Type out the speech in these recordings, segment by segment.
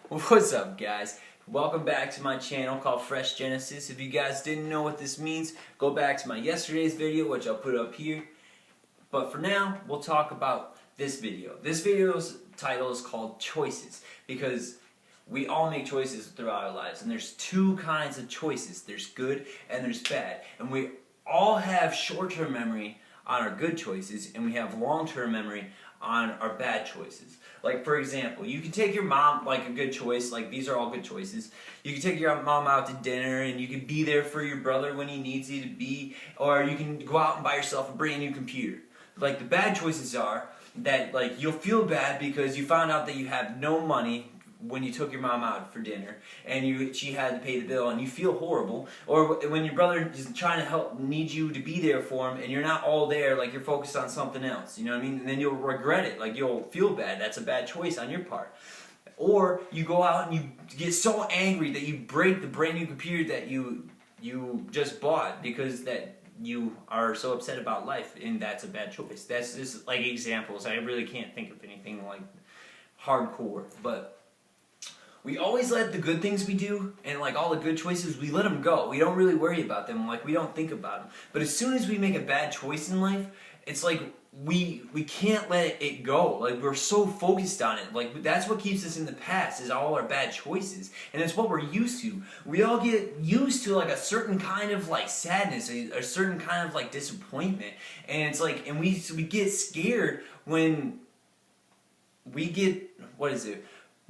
What's up, guys? Welcome back to my channel called Fresh Genesis. If you guys didn't know what this means, go back to my yesterday's video, which I'll put up here. But for now, we'll talk about this video. This video's title is called Choices, because we all make choices throughout our lives, and there's two kinds of choices. There's good and there's bad. And we all have short-term memory on our good choices, and we have long-term memory on our bad choices. Like, for example, you can take your mom, like a good choice, like these are all good choices. You can take your mom out to dinner and you can be there for your brother when he needs you to be, or you can go out and buy yourself a brand new computer. Like, the bad choices are that, like, you'll feel bad because you found out that you have no money when you took your mom out for dinner and she had to pay the bill and you feel horrible, or when your brother is trying to needs you to be there for him and you're not all there, like you're focused on something else, you know what I mean? And then you'll regret it, like you'll feel bad. That's a bad choice on your part. Or you go out and you get so angry that you break the brand new computer that you just bought because that you are so upset about life, and that's a bad choice. That's just like examples. I really can't think of anything like hardcore, but we always let the good things we do and like all the good choices, we let them go. We don't really worry about them, like we don't think about them. But as soon as we make a bad choice in life, it's like we can't let it go. Like, we're so focused on it. Like, that's what keeps us in the past, is all our bad choices. And it's what we're used to. We all get used to like a certain kind of like sadness, a certain kind of like disappointment. And it's like, and we get scared when we get,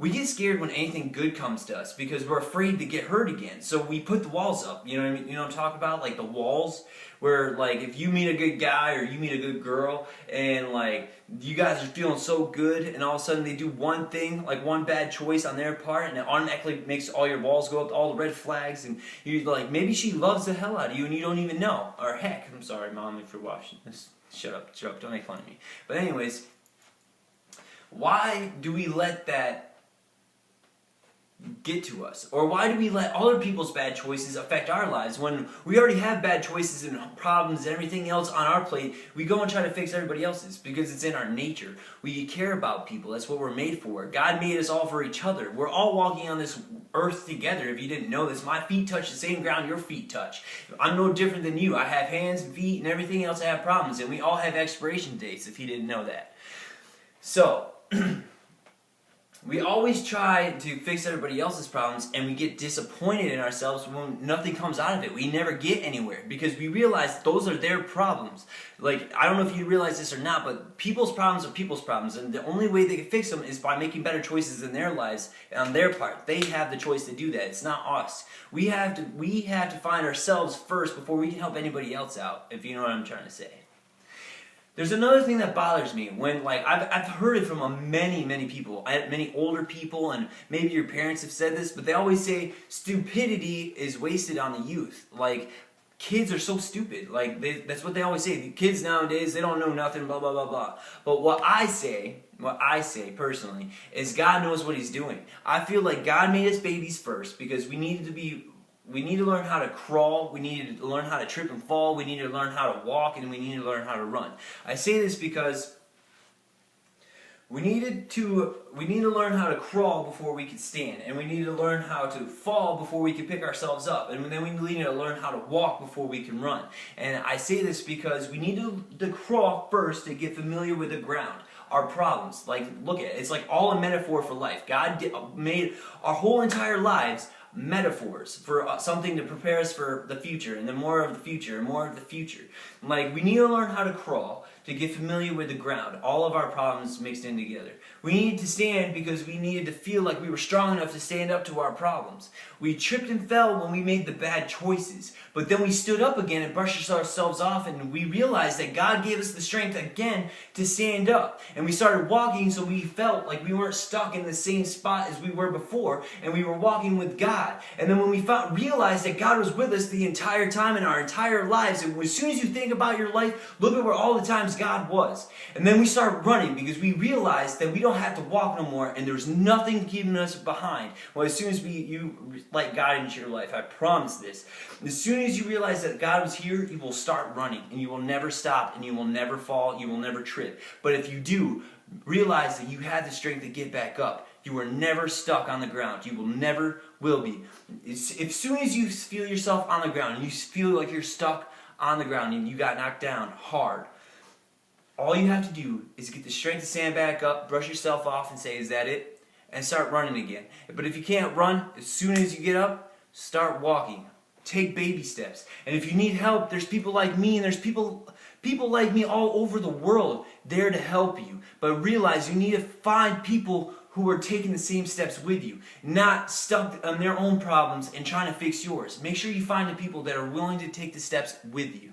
we get scared when anything good comes to us because we're afraid to get hurt again. So we put the walls up. You know what I mean? You know what I'm talking about? Like the walls where, like, if you meet a good guy or you meet a good girl and like you guys are feeling so good and all of a sudden they do one thing, like one bad choice on their part, and it automatically makes all your walls go up, all the red flags, and you're like, maybe she loves the hell out of you and you don't even know. Or heck, I'm sorry, Mom, if you're watching this. Shut up, don't make fun of me. But anyways, why do we let that get to us? Or why do we let other people's bad choices affect our lives when we already have bad choices and problems and everything else on our plate? We go and try to fix everybody else's because it's in our nature. We care about people. That's what we're made for. God made us all for each other. We're all walking on this earth together. If you didn't know this, my feet touch the same ground your feet touch. I'm no different than you. I have hands and feet and everything else. I have problems, and we all have expiration dates, if you didn't know that. So we always try to fix everybody else's problems, and we get disappointed in ourselves when nothing comes out of it. We never get anywhere because we realize those are their problems. Like, I don't know if you realize this or not, but people's problems are people's problems, and the only way they can fix them is by making better choices in their lives on their part. They have the choice to do that. It's not us. We have to find ourselves first before we can help anybody else out, if you know what I'm trying to say. There's another thing that bothers me when, like, I've heard it from many people, many older people, and maybe your parents have said this, but they always say stupidity is wasted on the youth. Like, kids are so stupid. Like, that's what they always say. The kids nowadays, they don't know nothing, blah, blah, blah, blah. But what I say personally, is God knows what He's doing. I feel like God made us babies first because we need to learn how to crawl, we need to learn how to trip and fall, we need to learn how to walk, and we need to learn how to run. I say this because we need to learn how to crawl before we can stand, and we need to learn how to fall before we can pick ourselves up, and then we need to learn how to walk before we can run. And I say this because we need to crawl first to get familiar with the ground. Our problems, like, look at it, it's like all a metaphor for life. God made our whole entire lives metaphors for something to prepare us for the future, and then more of the future, and more of the future. Like, we need to learn how to crawl to get familiar with the ground. All of our problems mixed in together. We needed to stand because we needed to feel like we were strong enough to stand up to our problems. We tripped and fell when we made the bad choices, but then we stood up again and brushed ourselves off, and we realized that God gave us the strength again to stand up. And we started walking, so we felt like we weren't stuck in the same spot as we were before, and we were walking with God. And then when we realized that God was with us the entire time in our entire lives, and as soon as you think about your life, look at where all the times God was. And then we start running because we realized that we don't have to walk no more, and there's nothing keeping us behind. Well, as soon as you let God into your life, I promise this. As soon as you realize that God was here, you will start running, and you will never stop, and you will never fall, you will never trip. But if you do, realize that you have the strength to get back up. You are never stuck on the ground. You will never will be. As soon as you feel yourself on the ground and you feel like you're stuck on the ground and you got knocked down hard, all you have to do is get the strength to stand back up, brush yourself off and say, is that it? And start running again. But if you can't run, as soon as you get up, start walking. Take baby steps. And if you need help, there's people like me and there's people like me all over the world there to help you. But realize you need to find people who are taking the same steps with you, not stuck on their own problems and trying to fix yours. Make sure you find the people that are willing to take the steps with you.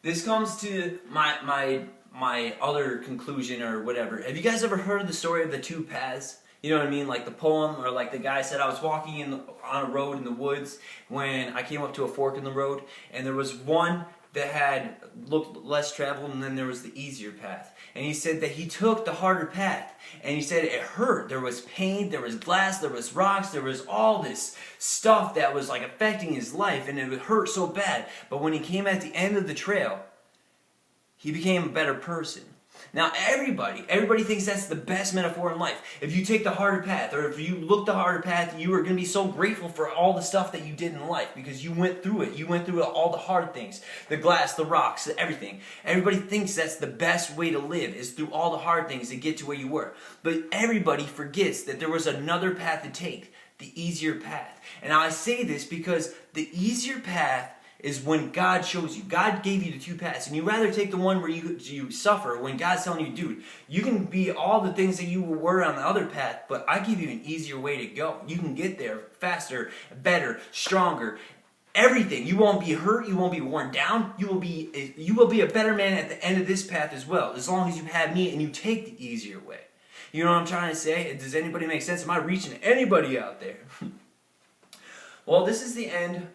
This comes to my other conclusion or whatever. Have you guys ever heard the story of the two paths? You know what I mean? Like the poem, or like the guy said, I was walking on a road in the woods when I came up to a fork in the road, and there was one that had looked less traveled, and then there was the easier path. And he said that he took the harder path, and he said it hurt. There was pain, there was glass, there was rocks, there was all this stuff that was like affecting his life, and it hurt so bad. But when he came at the end of the trail, he became a better person. Now everybody thinks that's the best metaphor in life. If you take the harder path, or if you look the harder path, you are going to be so grateful for all the stuff that you did in life because you went through it. You went through all the hard things, the glass, the rocks, everything. Everybody thinks that's the best way to live, is through all the hard things to get to where you were. But everybody forgets that there was another path to take, the easier path. And I say this because the easier path is when God shows you. God gave you the two paths, and you rather take the one where you suffer when God's telling you, dude, you can be all the things that you were on the other path, but I give you an easier way to go. You can get there faster, better, stronger, everything. You won't be hurt, you won't be worn down, you will be a better man at the end of this path as well, as long as you have me and you take the easier way. You know what I'm trying to say? Does anybody make sense? Am I reaching anybody out there? Well, this is the end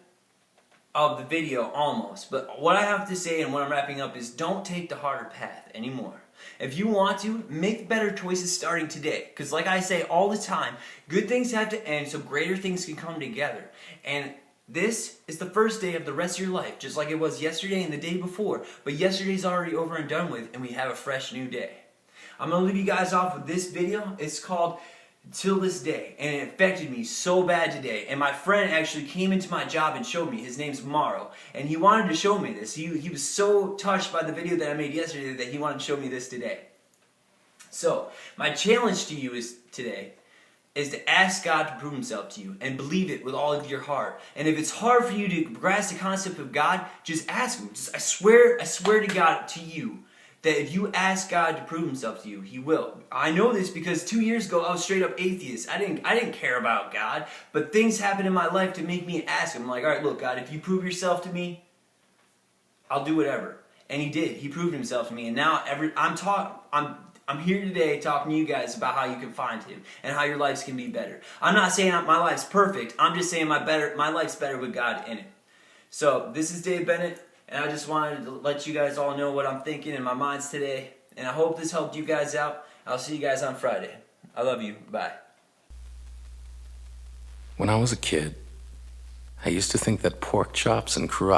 of the video almost, but what I have to say and what I'm wrapping up is don't take the harder path anymore. If you want to, make better choices starting today, because like I say all the time, good things have to end so greater things can come together. And this is the first day of the rest of your life, just like it was yesterday and the day before, but yesterday's already over and done with, and we have a fresh new day. I'm going to leave you guys off with this video. It's called Till This Day, and it affected me so bad today. And my friend actually came into my job and showed me. His name's Morrow, and he wanted to show me this. He was so touched by the video that I made yesterday that he wanted to show me this today. So my challenge to you today is to ask God to prove himself to you and believe it with all of your heart. And if it's hard for you to grasp the concept of God, just ask him. I swear to God, to you, that if you ask God to prove himself to you, he will. I know this because 2 years ago I was straight up atheist. I didn't care about God, but things happened in my life to make me ask him. I'm like, all right, look, God, if you prove yourself to me, I'll do whatever. And he did. He proved himself to me, and now I'm here today talking to you guys about how you can find him and how your lives can be better. I'm not saying my life's perfect. I'm just saying my life's better with God in it. So this is Dave Bennett. And I just wanted to let you guys all know what I'm thinking in my minds today. And I hope this helped you guys out. I'll see you guys on Friday. I love you. Bye. When I was a kid, I used to think that pork chops and karate